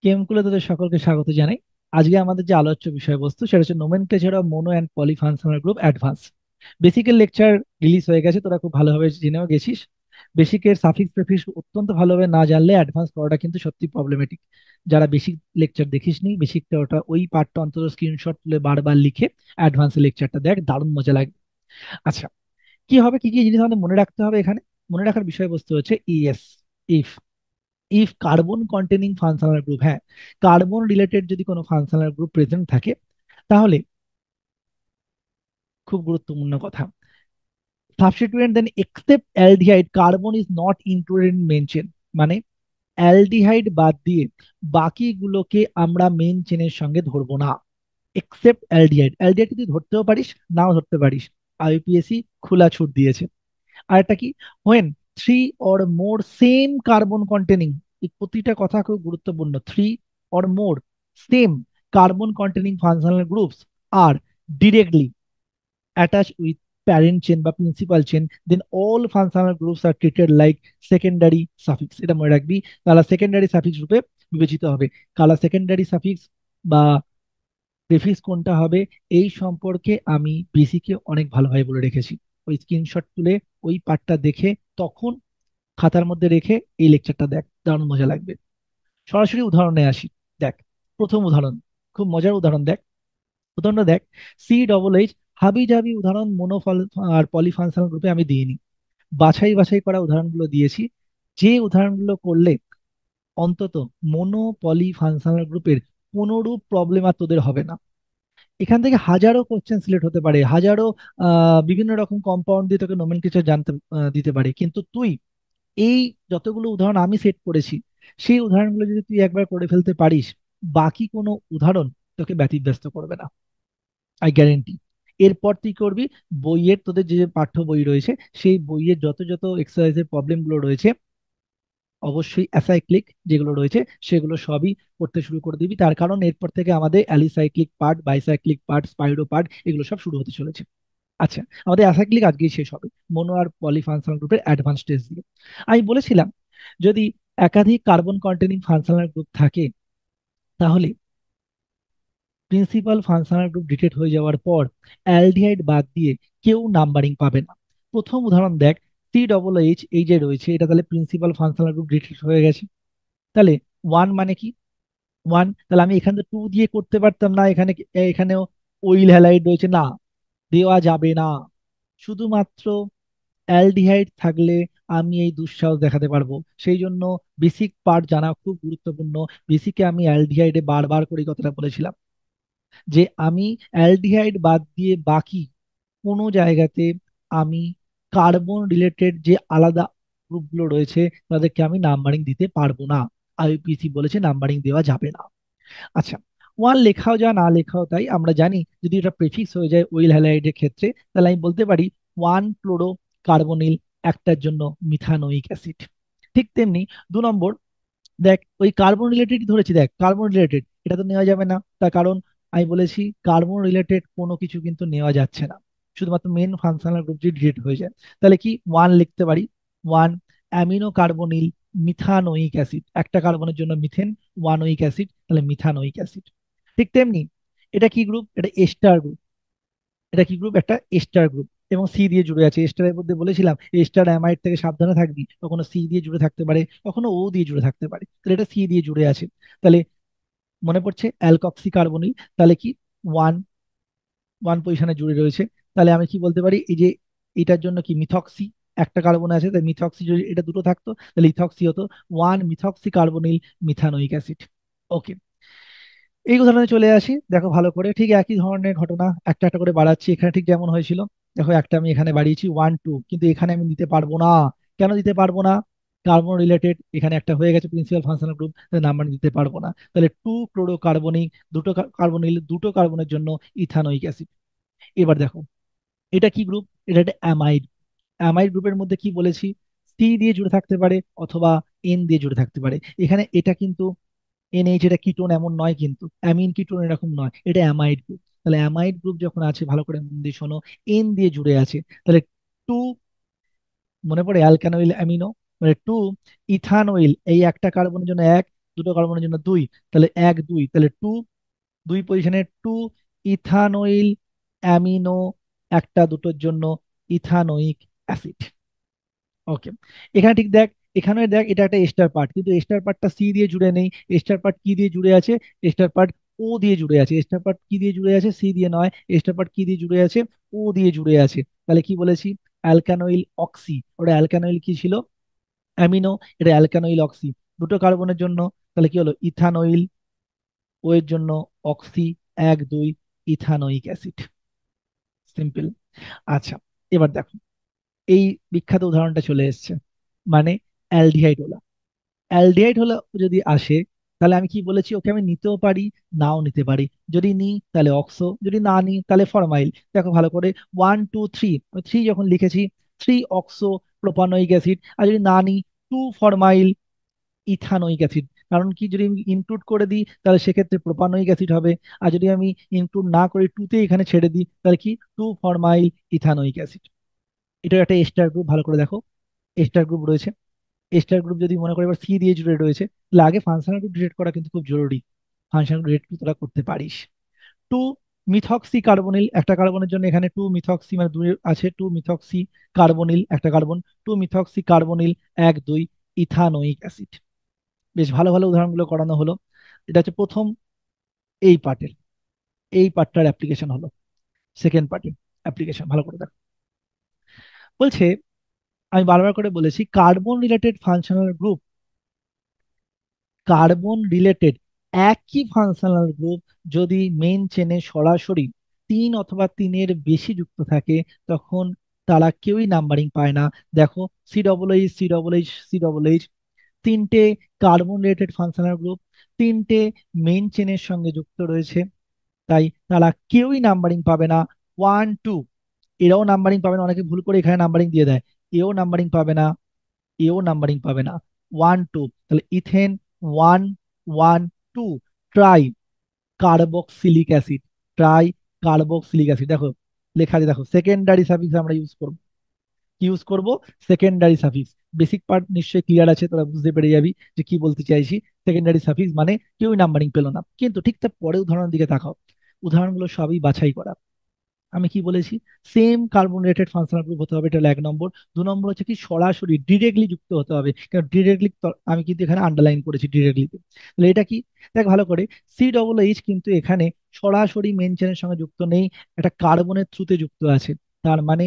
কেমকুলে তাদের সকলকে স্বাগত জানাই। আজকে আমাদের যে আলোচ্য বিষয়বস্তু সেটা হচ্ছে nomenclature of mono and polyfunctional group advance. বেসিকের লেকচার রিলিজ হয়ে গেছে, তোরা খুব ভালোভাবে জেনেও গেছিস। বেসিকের সাফিক্স প্রেফিক্স অত্যন্ত ভালোভাবে না জানলে অ্যাডভান্স করাটা কিন্তু সত্যি প্রবলেমেটিক। যারা বেসিক লেকচার দেখিসনি, বেসিকটা ওটা ওই পার্টটা অন্তত স্ক্রিনশট তুলে বারবার লিখে অ্যাডভান্সের লেকচারটা দেখ, দারুণ মজা লাগবে। আচ্ছা, কি হবে, কি কি জিনিস আমাদের মনে রাখতে হবে এখানে? মনে রাখার বিষয়বস্তু হচ্ছে yes, if. If carbon containing functional group, হ্যাঁ, কার্বন রিলেটেড যদি কোনো ফাংশনাল গ্রুপ প্রেজেন্ট থাকে, তাহলে খুব গুরুত্বপূর্ণ কথা, substituent then except aldehyde carbon is not included in main chain. মানে অ্যালডিহাইড বাদ দিয়ে বাকিগুলোকে আমরা মেন চেনের সঙ্গে ধরবো না, এক্সেপ্ট অ্যালডিহাইড। অ্যালডিহাইড তুই ধরতেও পারিস, নাও ধরতে পারিস, আইইউপিএসসি খোলা ছুট দিয়েছে। আর একটা কি, when three or more same carbon containing, এই প্রতিটা কথা খুব গুরুত্বপূর্ণ। Three or more same carbon containing functional groups are directly attached with parent chain বা principal chain, then all functional groups are treated like secondary suffix. এটা মনে রাখবি, তাহলে সেকেন্ডারি সাফিক্স রূপে বিবেচিত হবে। কালা সেকেন্ডারি সাফিক্স বা প্রেফিক্স কোনটা হবে, এই সম্পর্কে আমি বেসিকে অনেক ভালোভাবে বলে রেখেছি। ওই স্ক্রিনশট তুলে ওই পার্টটা দেখে তখন খাতার মধ্যে রেখে এই লেকচারটা দেখ, দারুণ মজা লাগবে। সরাসরি উদাহরণে আসি। দেখ, প্রথম উদাহরণ, খুব মজার উদাহরণ। দেখ, উদাহরণটা দেখ, সি ডবল এইচ। হাবি জাবি উদাহরণ মনোফল আর পলিফাংশনাল গ্রুপে আমি দিইনি, বাছাই বাছাই করা উদাহরণগুলো দিয়েছি। যে উদাহরণগুলো করলে অন্তত মনো পলিফাংশনাল গ্রুপের কোনোরূপ প্রবলেম আর তোদের হবে না। এখান থেকে হাজারো কোশ্চেন সিলেক্ট হতে পারে, হাজারো বিভিন্ন রকম কম্পাউন্ড দিয়ে তোকে নোমেনক্লেচার জানতে দিতে পারে, কিন্তু তুই এই যতগুলো উদাহরণ আমি সেট করেছি, সেই উদাহরণগুলো যদি তুই একবার করে ফেলতে পারিস, বাকি কোনো উদাহরণ তোকে ব্যতিব্যস্ত করবে না, আই গ্যারেন্টি। এরপর তুই করবি, বইয়ের তোদের যে যে পাঠ্য বই রয়েছে, সেই বইয়ের যত যত এক্সারসাইজের প্রবলেম গুলো রয়েছে, অবশ্যই অ্যাসাইক্লিক যেগুলো রয়েছে সেগুলো সবই করতে শুরু করে দিবি। তার কারণ এরপর থেকে আমাদের alicyclic part, bicyclic part, spiro part এগুলো সব শুরু হতে চলেছে। আচ্ছা, আমাদের অ্যাসাইক্লিক আজকেই শেষ হবে, মনো আর পলিফাংশনাল গ্রুপের অ্যাডভান্স টেস্ট দিয়ে। আমি বলেছিলাম, যদি একাধিক কার্বন কন্টেনিং ফাংশনাল গ্রুপ থাকে, তাহলে প্রিন্সিপাল ফাংশনাল গ্রুপ ডিটেক্ট হয়ে যাওয়ার পর অ্যালডিহাইড বাদ দিয়ে কেউ নাম্বারিং পাবে না। প্রথম উদাহরণ দেখ, সি ডবল এইচ, এই যে রয়েছে এটা, তাহলে প্রিন্সিপাল ফাংশনাল গ্রুপ ডিটেক্ট হয়ে গেছে। তাহলে ওয়ান মানে কি, ওয়ান, তাহলে আমি এখানে টু দিয়ে করতে পারতাম না, এখানে এখানেও ওইল হ্যালাইড রয়েছে, না, দেওয়া যাবে না। শুধুমাত্র অ্যালডিহাইড থাকলে আমি এই দুঃসাহস দেখাতে পারবো। সেই জন্য বেসিক পার্ট জানা খুব গুরুত্বপূর্ণ। বেসিকে আমি অ্যালডিহাইডে বারবার করে এই কথাটা বলেছিলাম, যে আমি অ্যালডিহাইড বাদ দিয়ে বাকি কোনো জায়গাতে আমি কার্বন রিলেটেড যে আলাদা গ্রুপগুলো রয়েছে তাদেরকে আমি নাম্বারিং দিতে পারবো না। আইইউপিএসসি বলেছে নাম্বারিং দেওয়া যাবে না। আচ্ছা, ওয়ান লেখাও যা না লেখাও তাই, আমরা জানি যদি এটা প্রেফিক্স হয়ে যায় ওইল হ্যালাইডের ক্ষেত্রে, তাহলে আমি বলতে পারি ওয়ান ক্লোরো কার্বনিল, একটার জন্য মিথানোইক অ্যাসিড। ঠিক তেমনি দু নম্বর, দেখ ওই কার্বন রিলেটেড ধরেছি, দেখ কার্বন রিলেটেড এটা তো নেওয়া যাবে না, তার কারণ আমি বলেছি কার্বন রিলেটেড কোনো কিছু কিন্তু নেওয়া যাচ্ছে না, শুধুমাত্র মেন ফাংশনাল গ্রুপ যদি ডিলিট হয়ে যায়। তাহলে কি, ওয়ান লিখতে পারি, one amino carbonyl methanoic acid, একটা কার্বনের জন্য মিথেন, ওয়ানোইক অ্যাসিড, তাহলে মিথানোইক অ্যাসিড। ঠিক তেমনি এটা কি গ্রুপ, এটা এস্টার গ্রুপ। এটা কি গ্রুপ, একটা এস্টার গ্রুপ, এবং সি দিয়ে জুড়ে আছে। এস্টারের মধ্যে বলেছিলাম এস্টার অ্যামাইড থেকে সাবধানে থাকবি, কখনো সি দিয়ে জুড়ে থাকতে পারে, কখনো ও দিয়ে জুড়ে থাকতে পারে, তাহলে এটা সি দিয়ে জুড়ে আছে। তাহলে মনে পড়ছে অ্যালকক্সি কার্বনিল, তাহলে কি, ওয়ান, ওয়ান পজিশনে জুড়ে রয়েছে। তাহলে আমি কি বলতে পারি, এই যে এটার জন্য কি মিথক্সি, একটা কার্বন আছে, তাই মিথক্সি যদি এটা দুটো থাকতো তাহলে ইথক্সি হতো, one methoxy carbonyl methanoic acid. Okay, এই উদাহরণে চলে আসি, দেখো ভালো করে, ঠিক একই ধরনের ঘটনা, একটা একটা করে বাড়াচ্ছি। এখানে ঠিক যেমন হয়েছিল, দেখো একটা আমি এখানে বাড়িয়েছি ওয়ান টু, কিন্তু এখানে আমি দিতে পারবো না। কেন দিতে পারবো না, কার্বন রিলেটেড এখানে একটা হয়ে গেছে প্রিন্সিপাল ফাংশনাল গ্রুপ, নাম্বার দিতে পারবো না। তাহলে টু ক্লোরো কার্বনিক, দুটো কার্বনিল, দুটো কার্বনের জন্য ইথানোইক অ্যাসিড। এবার দেখো, এটা কি গ্রুপ, এটা একটা অ্যামাইড। অ্যামাইড গ্রুপের মধ্যে কি বলেছি, সি দিয়ে জুড়ে থাকতে পারে অথবা এন দিয়ে জুড়ে থাকতে পারে। এখানে এটা কিন্তু এনএইচ, এটা কিটোন এমন নয়, কিন্তু অ্যামিন কিটোন এরকম নয়, এটা অ্যামাইড গ্রুপ। তাহলে অ্যামাইড গ্রুপ যখন আছে, ভালো করে মন দিয়ে শোনো, এন দিয়ে জুড়ে আছে, তাহলে টু, মনে পড়ে অ্যালকানোইল অ্যামিনো, মানে টু ইথানোইল, এই একটা কার্বনের জন্য এক, দুটো কার্বনের জন্য দুই, তাহলে এক দুই, তাহলে টু, দুই পজিশনে টু ইথানোইল অ্যামিনো, একটা দুটোর জন্য ইথানোইক অ্যাসিড। ওকে, এখানে ঠিক দেখ, এখানে দেখ এটা একটা এস্টার পার্ট, কিন্তু এস্টার পার্টটা সি দিয়ে জুড়ে নেই। এস্টার পার্ট কি দিয়ে জুড়ে আছে? এস্টার পার্ট ও দিয়ে জুড়ে আছে। এস্টার পার্ট কি দিয়ে জুড়ে আছে? সি দিয়ে নয়। এস্টার পার্ট কি দিয়ে জুড়ে আছে? ও দিয়ে জুড়ে আছে। তাহলে কি বলেছি? অ্যালকানোইল অক্সি। ওটা অ্যালকানোইল কি ছিল? অ্যামিনো। এটা অ্যালকানোইল অক্সি। দুটো কার্বনের জন্য তাহলে কি হলো? ইথানোইল, ও এর জন্য অক্সি, এক দুই ইথানোইক অ্যাসিড। সিম্পল। আচ্ছা, এবার দেখো, এই বিখ্যাত উদাহরণটা চলে এসেছে, মানে অ্যালডিহাইড হলো। অ্যালডিহাইড হলো যদি আসে, তাহলে আমি কি বলেছি? ওকে আমি নিতেও পারি, নাও নিতে পারি। যদি নিই তাহলে অক্সো, যদি না নিই তাহলে ফরমাইল। দেখো ভালো করে, ওয়ান টু থ্রি, আমি থ্রি যখন লিখেছি, থ্রি অক্সো প্রোপানোইক অ্যাসিড। আর যদি না নিই, টু ফরমাইল ইথানোইক অ্যাসিড। কারণ কি, যদি আমি ইনক্লুড করে দিই তাহলে সেক্ষেত্রে প্রোপানোইক অ্যাসিড হবে। আর যদি আমি ইনক্লুড না করি, টুতে এখানে ছেড়ে দিই, তাহলে কি, টু ফরমাইল ইথানোইক অ্যাসিড। এটা একটা এস্টার গ্রুপ, ভালো করে দেখো, এস্টার গ্রুপ রয়েছে। এস্টার গ্রুপ যদি মনে করি এবার সি দিয়ে জুড়ে রয়েছে, তাহলে আগে ফাংশনাল গ্রুপ ডিরেক্ট করা কিন্তু খুব জরুরি। ফাংশনাল গ্রুপ ডিরেক্ট তোরা করতে পারিস। টু মিথক্সি কার্বনিল, একটা কার্বনের জন্য এখানে টু মিথক্সি, মানে দুই আছে, টু মিথক্সি কার্বনিল একটা কার্বন, টু মিথক্সি কার্বনিল, এক দুই ইথানোইক অ্যাসিড। বেশ ভালো ভালো উদাহরণগুলো করানো হলো। এটা হচ্ছে প্রথম এই পার্টের, এই পার্টটার অ্যাপ্লিকেশন হলো। সেকেন্ড পার্টের অ্যাপ্লিকেশন ভালো করে দেখো। বলছে, আমি বারবার করে বলেছি, carbon related functional group, carbon related একই ফাংশনাল গ্রুপ যদি মেইন চেনে সরাসরি তিন অথবা তিনের বেশি যুক্ত থাকে, তখন তারা কেউই নাম্বারিং পায় না। দেখো, C double H, C double H, C double H, তিনটে কার্বন রিলেটেড ফাংশনাল গ্রুপ, তিনটে মেইন চেনের সঙ্গে যুক্ত রয়েছে, তাই তারা কেউই নাম্বারিং পাবে না। ওয়ান টু, এরাও নাম্বারিং পাবে না, অনেকে ভুল করে এখানে নাম্বারিং দিয়ে দেয়। এও নাম্বারিং পাবে না, এও নাম্বারিং পাবে না। ওয়ান টু, তাহলে ethane one, one two, tricarboxylic acid, tricarboxylic acid. দেখো লেখা আছে, দেখো সেকেন্ডারি সাফিক্স আমরা ইউজ করব। কি ইউজ করব? Secondary suffix. বেসিক পার্ট নিশ্চয়ই ক্লিয়ার আছে, তোরা বুঝতে পেরে যাবি যে কি বলতে চাইছি। সেকেন্ডারি সাফিক্স মানে কেউই নাম্বারিং পেলো না, কিন্তু ঠিক তার পরে উদাহরণের দিকে তাকাও। উদাহরণগুলো সবই বাছাই করা। আমি কি বলেছি? সেম কার্বোনেটেড ফাংশনাল গ্রুপ হতে হবে, এটা হলো এক নম্বর। দু নম্বর হচ্ছে কি, সরাসরি ডিরেক্টলি যুক্ত হতে হবে, কারণ ডিরেক্টলি, আমি কিন্তু এখানে আন্ডারলাইন করেছি ডিরেক্টলিতে। তাহলে এটা কি? দেখ ভালো করে, সি ডবল এইচ কিন্তু এখানে সরাসরি মেন চেনের সঙ্গে যুক্ত নেই, একটা কার্বনের থ্রুতে যুক্ত আছে। তার মানে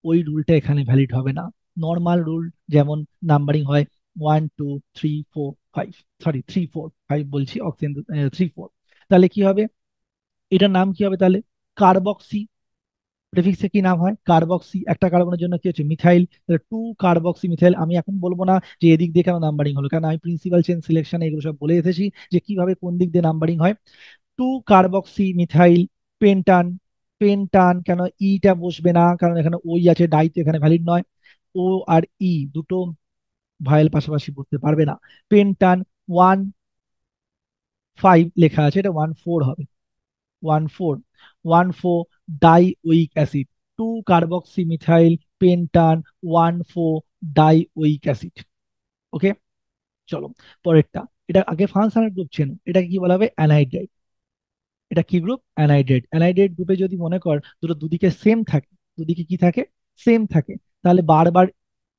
ওই রুলটা এখানে ভ্যালিড হবে না। নর্মাল রুল যেমন নাম্বারিং হয়, one two three four five, sorry three four five বলছি, অক্সিজেন থ্রি ফোর, তাহলে কি হবে? এটার নাম কি হবে তাহলে? কার্বক্সি। প্রেফিক্সে কি নাম হয়? কার্বক্সি। একটা কার্বনের জন্য কি হচ্ছে? মিথাইল। তাহলে টু কার্বক্সি মিথাইল। আমি এখন বলবো না যে এদিক দিয়ে কেন নাম্বারিং হলো, কারণ আমি প্রিন্সিপাল চেন সিলেকশন এগুলো সব বলে এসেছি যে কিভাবে কোন দিক দিয়ে নাম্বারিং হয়। Two carboxy methyl pentane. Pentane কেন ইটা বসবে না? কারণ এখানে ওই আছে, ডাই তো এখানে ভ্যালিড নয়। ও আর ই দুটো ভাইল পাশাপাশি বসতে পারবে না। পেন্টান ওয়ান ফাইভ লেখা আছে, এটা ওয়ান ফোর হবে। One four, one four dioic acid. Two carboxy methyl pentane one four dioic acid. Okay, চলো পরেরটা। এটা আগে ফাংশনাল গ্রুপ চেন, এটাকে কি বলা হবে? অ্যানহাইড্রাইড। এটা কি গ্রুপ? অ্যানহাইড্রাইড। অ্যানহাইড্রাইড গ্রুপে যদি মনে কর দুটো দুদিকে সেম থাকে, দুদিকে কি থাকে? সেম থাকে, তাহলে বারবার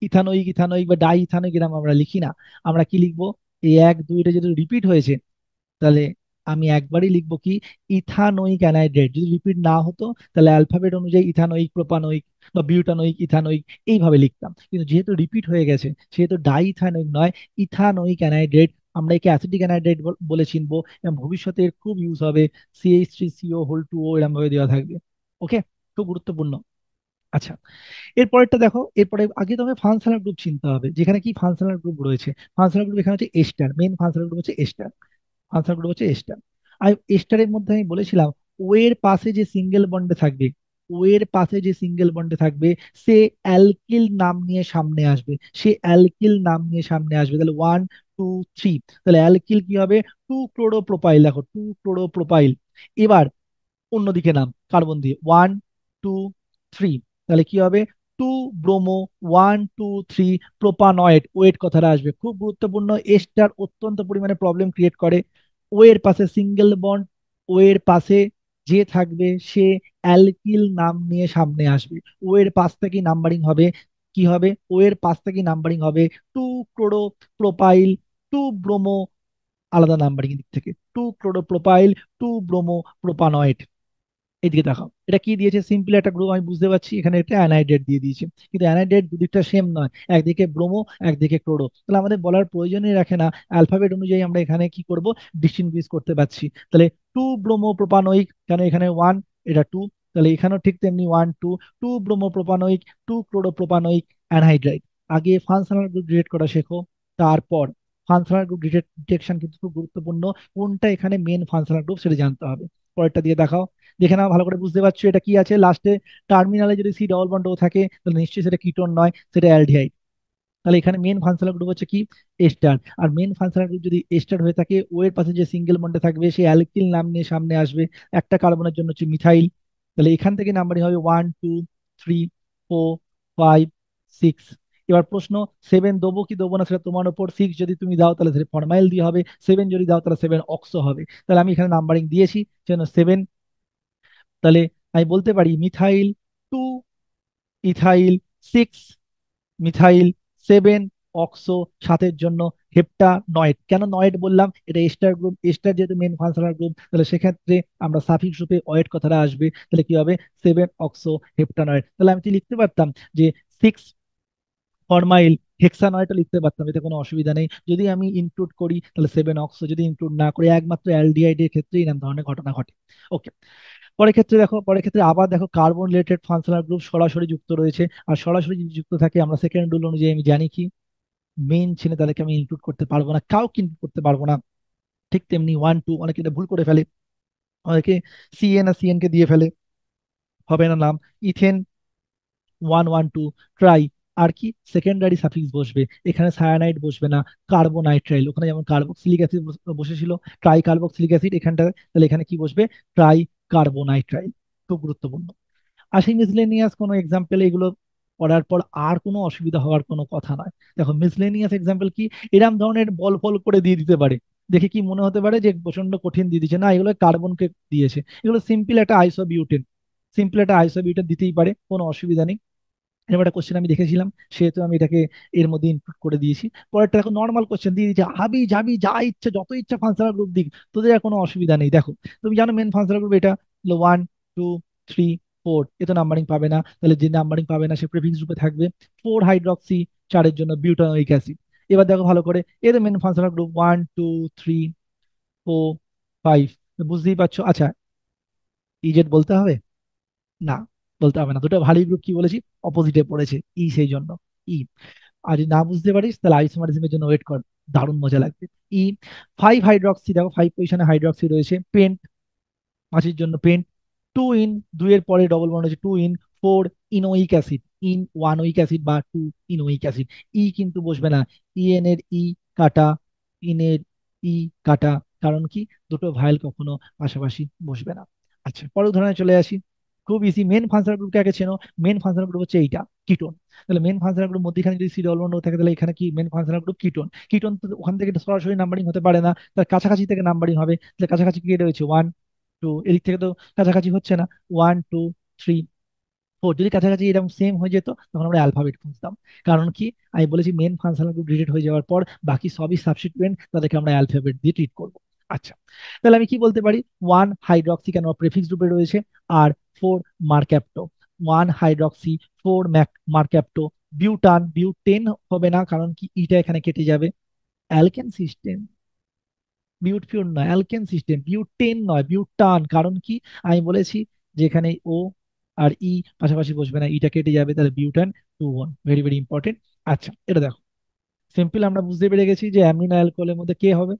ইথানোইক ইথানোইক বা ডাই ইথানোইক এরকম আমরা লিখি না। আমরা কি লিখবো? এই এক দুইটা যদি রিপিট হয়েছে, তাহলে আমি একবারই লিখবো কি, ইথানোইক অ্যানাইড্রেট। যদি রিপিট না হতো, তাহলে অ্যালফাবেট অনুযায়ী ইথানোইক প্রোপানোইক বা বিউটানোইক ইথানোইক এইভাবে লিখতাম, কিন্তু যেহেতু রিপিট হয়ে গেছে, সেহেতু ডাই ইথানোইক নয়, ইথানোইক অ্যানাইড্রেট। আমরা একে অ্যাসিডিক অ্যানাইড্রেট বলে চিনবো, এবং ভবিষ্যতে এর খুব ইউজ হবে। CH3CO হোল টু ও এরকম ভাবে দেওয়া থাকবে। ওকে, খুব গুরুত্বপূর্ণ। আচ্ছা, এরপরেরটা দেখো, এরপরে আগে তোমাকে ফাংশনাল গ্রুপ চিনতে হবে, যেখানে কি ফাংশনাল গ্রুপ রয়েছে। ফাংশনাল গ্রুপ এখানে হচ্ছে এস্টার, মেন ফাংশনাল গ্রুপ হচ্ছে এস্টার। আনসারগুলো হচ্ছে এস্টার। আর এস্টারের মধ্যে আমি বলেছিলাম, ও এর পাশে যে সিঙ্গেল বন্ডে থাকবে, ও এর পাশে যে সিঙ্গেল বন্ডে থাকবে, সে অ্যালকিল নাম নিয়ে সামনে আসবে, সে অ্যালকিল নাম নিয়ে সামনে আসবে। তাহলে ওয়ান টু থ্রি, তাহলে অ্যালকিল কি হবে? টু ক্লোরোপ্রোপাইল। দেখো, টু ক্লোরোপ্রোপাইল। এবার অন্যদিকে নাম কার্বন দিয়ে, ওয়ান টু থ্রি, তাহলে কি হবে? Two bromo, 1 2 3 propanoate. ওয়েট কথাটা আসবে, খুব গুরুত্বপূর্ণ। এস্টার অত্যন্ত পরিমাণে প্রবলেম ক্রিয়েট করে। ও এর পাশে সিঙ্গেল বন্ড, ও এর পাশে যে থাকবে সে অ্যালকিল নাম নিয়ে সামনে আসবে। ও এর পাশ থেকে নাম্বারিং হবে, কি হবে, ও এর পাশ থেকে নাম্বারিং হবে 2 ক্লোরো প্রোপাইল, 2 ব্রোমো, আলাদা নাম্বারিং দিক থেকে 2 ক্লোরো প্রোপাইল, 2 ব্রোমো প্রোপানয়েড। এদিকে দেখাও, এটা কি দিয়েছে, সিম্পল একটা গ্রুপ আমি বুঝতে পারছি, এখানে এটা অ্যানাইড্রেট দিয়ে দিয়েছে, কিন্তু অ্যানাইড্রেট দুদিকটা সেম নয়, একদিকে ব্রোমো একদিকে ক্লোরো, তাহলে আমাদের বলার প্রয়োজনই রাখে না, অ্যালফাবেট অনুযায়ী আমরা এখানে কি করব, ডিস্টিংগুইশ করতে পারছি। তাহলে 2 ব্রোমো প্রোপানয়িক, কেন এখানে 1, এটা 2, তাহলে এখানেও ঠিক তেমনি 1 2, 2 bromo propanoic, 2 chloro propanoic anhydride. আগে ফাংশনাল গ্রুপ ডিটেক্ট করা শেখো, তারপর ফাংশনাল গ্রুপ ডিটেকশন কিন্তু খুব গুরুত্বপূর্ণ, কোনটা এখানে মেন ফাংশনাল গ্রুপ সেটা জানতে হবে। পরেরটা দিয়ে দেখাও, দেখে নাও ভালো করে বুঝতে পারছো এটা কি আছে লাস্টে, টার্মিনালে যদি সি ডবল বন্ড ও থাকে তাহলে নিশ্চয়ই সেটা কিটোন নয়, সেটা অ্যালডিহাইড। তাহলে এখানে মেন ফাংশনাল গ্রুপ হচ্ছে কি, এস্টার। আর মেন ফাংশনাল গ্রুপ যদি এস্টার হয়ে থাকে, ও এর পাশে যে সিঙ্গেল বন্ডে থাকবে সে অ্যালকিল নাম নিয়ে সামনে আসবে, একটা কার্বনের জন্য হচ্ছে মিথাইল। তাহলে এখান থেকে নাম্বারই হবে 1 2 3 4 5 6। এবার প্রশ্ন, 7 দেবো কি দেবো না সেটা তোমার উপর, 6 যদি তুমি দাও তাহলে সেটা ফরমাইল দিয়ে হবে, 7 যদি দাও তাহলে 7 অক্সো হবে। তাহলে আমি এখানে নাম্বারিং দিয়েছি যেন 7। তাহলে আমি বলতে পারি মিথাইল 2, ইথাইল 6, মিথাইল 7 অক্সো, সাতের জন্য হেপ্টা নয়েড। কেন নয়েড বললাম, এটা এস্টার গ্রুপ, এস্টার যেহেতু মেন ফাংশনাল গ্রুপ, তাহলে সেক্ষেত্রে আমরা সাফিক্স রূপে অয়েড কথাটা আসবে, তাহলে কি হবে, 7 অক্সো হেপ্টানয়েড। তাহলে আমি কি লিখতে পারতাম যে 6 ফরমাইল হেক্সানয়েডও লিখতে পারতাম, এতে কোনো অসুবিধা নেই। যদি আমি ইনক্লুড করি তাহলে 7 অক্সো, যদি ইনক্লুড না করি একমাত্র অ্যালডিহাইডের ক্ষেত্রেই এরকম ধরনের ঘটনা ঘটে। ওকে, পরের ক্ষেত্রে দেখো, পরের ক্ষেত্রে আবার দেখো কার্বন রিলেটেড ফাংশনাল গ্রুপ সরাসরি যুক্ত রয়েছে। আর সরাসরি যদি যুক্ত থাকে আমরা সেকেন্ড রুল অনুযায়ী আমি জানি কি, মেন ছেলে তাদেরকে আমি ইনক্লুড করতে পারবো না, কাউকে ইনক্লুড করতে পারবো না। ঠিক তেমনি 1 2, অনেকে এটা ভুল করে ফেলে, অনেকে সিএন আর সিএন কে দিয়ে ফেলে, হবে না নাম, ইথেন 1 1 2 ট্রাই। আর কি সেকেন্ডারি সাফিক্স বসবে, এখানে সায়ানাইড বসবে না, কার্বোনাইট্রাইল, ওখানে যেমন কার্বক্সিলিক অ্যাসিড বসেছিল, ট্রাই কার্বক্সিলিক অ্যাসিড এখানটা, তাহলে এখানে কি বসবে, ট্রাই কার্বোনাইট্রাইল। খুব গুরুত্বপূর্ণ। আসি মিসলেনিয়াস কোনো এক্সাম্পল, এগুলো পড়ার পর আর কোনো অসুবিধা হওয়ার কোনো কথা নয়। দেখো মিসলেনিয়াস এক্সাম্পল কি, এরম ধরনের বল ফল করে দিয়ে দিতে পারে, দেখে কি মনে হতে পারে যে প্রচন্ড কঠিন দিয়ে দিচ্ছে, না এগুলো কার্বনকে দিয়েছে, এগুলো সিম্পল একটা আইসোবিউটেন, সিম্পল একটা আইসোবিউটেন দিতেই পারে, কোনো অসুবিধা নেই। এরকম একটা কোশ্চেন আমি দেখেছিলাম, সেহেতু আমি এটাকে এর মধ্যে ইনক্লুড করে দিয়েছি। পরেরটা দেখো নর্মাল কোশ্চেন দিয়ে দিয়েছে, হাবি যাবি যা ইচ্ছা, যত ইচ্ছা ফাংশনাল গ্রুপ দিক, তোদের আর কোনো অসুবিধা নেই। দেখো তুমি জানো মেন ফাংশনাল গ্রুপ এটা হলো 1 2 3 4, এ তো নাম্বারিং পাবে না, তাহলে যে নাম্বারিং পাবে না সে প্রেফিক্স রূপে থাকবে 4 হাইড্রক্সি, চারের জন্য বিউটানোইক অ্যাসিড। এবার দেখো ভালো করে, এর মেন ফাংশনাল গ্রুপ 1 2 3 4 5, বুঝতেই পারছো। আচ্ছা, ইজেড বলতে হবে না, বলতে হবে না, দুটো ভারী গ্রুপ কি বলেছি, অপোজিটে পড়েছে, ই সেই জন্য ই। আর যদি না বুঝতে পারিস তাহলে আইসোমারিজমের জন্য ওয়েট কর, দারুণ মজা লাগবে। ই 5 হাইড্রক্সি, দেখো 5 পজিশনে হাইড্রক্সি রয়েছে, পেন্ট, মাছির জন্য পেন্ট। 2 ইন, দুইয়ের পরে ডবল বন্ড হচ্ছে 2 ene 4 ynoic acid, ene 1 oic acid বা 2 ইনোইক অ্যাসিড। ই কিন্তু বসবে না, ইএন এর ই কাটা, ইনের ই কাটা, কারণ কি, দুটো ভাইল কখনো পাশাপাশি বসবে না। আচ্ছা পরের উদাহরণে চলে আসি, খুব ইজি। মেন ফাংশনাল গ্রুপকে আগে চেনো, মেন ফাংশনাল গ্রুপ হচ্ছে এইটা, কিটোন। তাহলে মেন ফাংশনাল গ্রুপ মধ্যখানে যদি সি ডবল বন্ড থাকে তাহলে এখানে কি main functional group ketone. Ketone তো ওখান থেকে সরাসরি নাম্বারিং হতে পারে না, তার কাছাকাছি থেকে নাম্বারিং হবে, তাহলে কাছাকাছি কি রয়েছে 1 2, এদিক থেকে তো কাছাকাছি হচ্ছে না, 1 2 3 4, যদি কাছাকাছি এরকম সেম হয়ে যেত তখন আমরা অ্যালফাবেট খুঁজতাম। কারণ কি, আমি বলেছি মেন ফাংশনাল গ্রুপ ডিলিট হয়ে যাওয়ার পর বাকি সবই সাবস্টিটুয়েন্ট, তাদেরকে আমরা অ্যালফাবেট দিয়ে ট্রিট করব। আচ্ছা, তাহলে আমি কি বলতে পারি, 1 হাইড্রক্সি কেন প্রেফিক্স রূপে রয়েছে, আর 4 মার্ক্যাপ্টো, 1 হাইড্রক্সি 4 মার্ক্যাপ্টো, বিউটান, বিউটেন হবে না, কারণ কি ইটা এখানে কেটে যাবে, অ্যালকেন সিস্টেম, বিউট পিওর নয়, অ্যালকেন সিস্টেম, বিউটেন নয়, বিউটান, কারণ কি, আমি বলেছি যে এখানে ও আর ই পাশাপাশি বসবে না, ইটা কেটে যাবে, তাহলে বিউটান 2 1, ভেরি ভেরি ইম্পর্টেন্ট। আচ্ছা এটা দেখো, সিম্পল আমরা বুঝতে পেরে গেছি যে অ্যামিনো অ্যালকোহলের মধ্যে কে হবে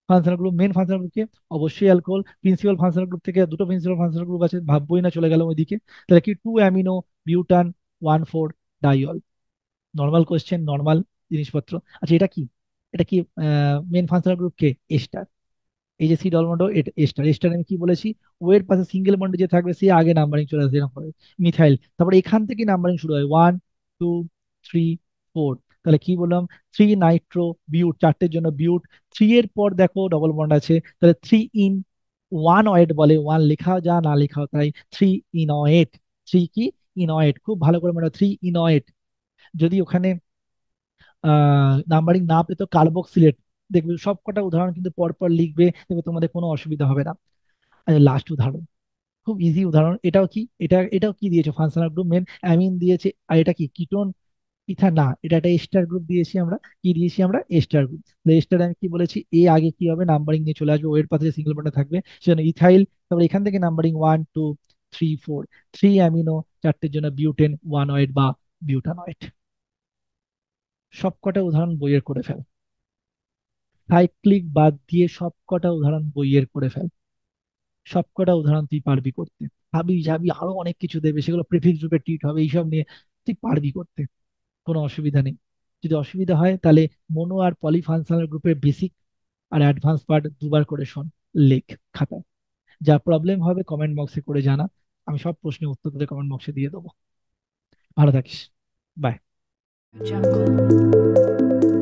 functional group, main functional group কে, অবশ্যই অ্যালকোহল। প্রিন্সিপাল ফাংশনাল গ্রুপ থেকে দুটো প্রিন্সিপাল ফাংশনাল গ্রুপ আছে, ভাববোই না, চলে গেল ওইদিকে। তাহলে কি 2 অ্যামিনো, বিউটান, 1 4 ডাইল। নর্মাল কোশ্চেন, নর্মাল জিনিসপত্র। আচ্ছা এটা কি, এটা কি মেন ফাংশনাল গ্রুপ কে, এস্টার। এই যে সি ডবল বন্ড, এটা এস্টার, এস্টার আমি কি বলেছি, ও এর পাশে সিঙ্গেল বন্ডে যে থাকবে সে আগে নাম্বারিং চলে আসবে, এরকম হবে। মিথাইল, তারপরে এখান থেকে নাম্বারিং শুরু হয়, টু, থ্রি, ফোর। তাহলে কি বললাম, থ্রি নাইট্রো বিউট, চারটের জন্য বিউট। থ্রি এর পর দেখো ডবল বন্ড আছে, তাহলে থ্রি ইন ওয়ান অয়েড বলে, ওয়ান লেখাও যা না লেখাও তাই, থ্রি ইনয়েট। থ্রি কি, ইনয়েট, খুব ভালো করে মনে, থ্রি ইনয়েট। যদি ওখানে নাম্বারিং না পেতো কার্বক্সিলেট, দেখবে সবকটা উদাহরণ কিন্তু পরপর লিখবে, দেখবে তোমাদের কোনো অসুবিধা হবে না। লাস্ট উদাহরণ, খুব ইজি উদাহরণ, এটাও কি, এটাও কি দিয়েছে, ফাংশনাল গ্রুপ মেন অ্যামিন দিয়েছে, আর এটা কি কিটোন, ইথা না, এটা একটা এস্টার গ্রুপ দিয়েছি আমরা, কি দিয়েছি আমরা, এস্টার গ্রুপ। এস্টার আমি কি বলেছি, এ আগে কি হবে, নাম্বারিং নিয়ে চলে আসবে, ও এর পাশে সিঙ্গেল বন্ডে থাকবে, সেজন্য ইথাইল। তারপর এখান থেকে numbering one two three four, three amino, চারটের জন্য বিউটেন, ওয়ান অয়েড বা বিউটানয়েড। সবকটা উদাহরণ বইয়ের করে ফেল, সাইক্লিক বাদ দিয়ে সবকটা উদাহরণ বইয়ের করে ফেল, সবকটা উদাহরণ তুই পারবি করতে। ভাবি যাবি আরো অনেক কিছু দেবে, সেগুলো প্রিফিক্স রূপে ট্রিট হবে, এইসব নিয়ে তুই পারবি করতে, কোনো অসুবিধা নেই। যদি অসুবিধা হয় তাহলে মোনো আর পলিফাংশনাল গ্রুপের বেসিক আর অ্যাডভান্স পার্ট দুবার করে শোন, লেখ খাতায়। যা প্রবলেম হবে কমেন্ট বক্সে করে জানা, আমি সব প্রশ্নের উত্তর তোদের কমেন্ট বক্সে দিয়ে দেবো। ভালো থাকিস, বাই। Jungle.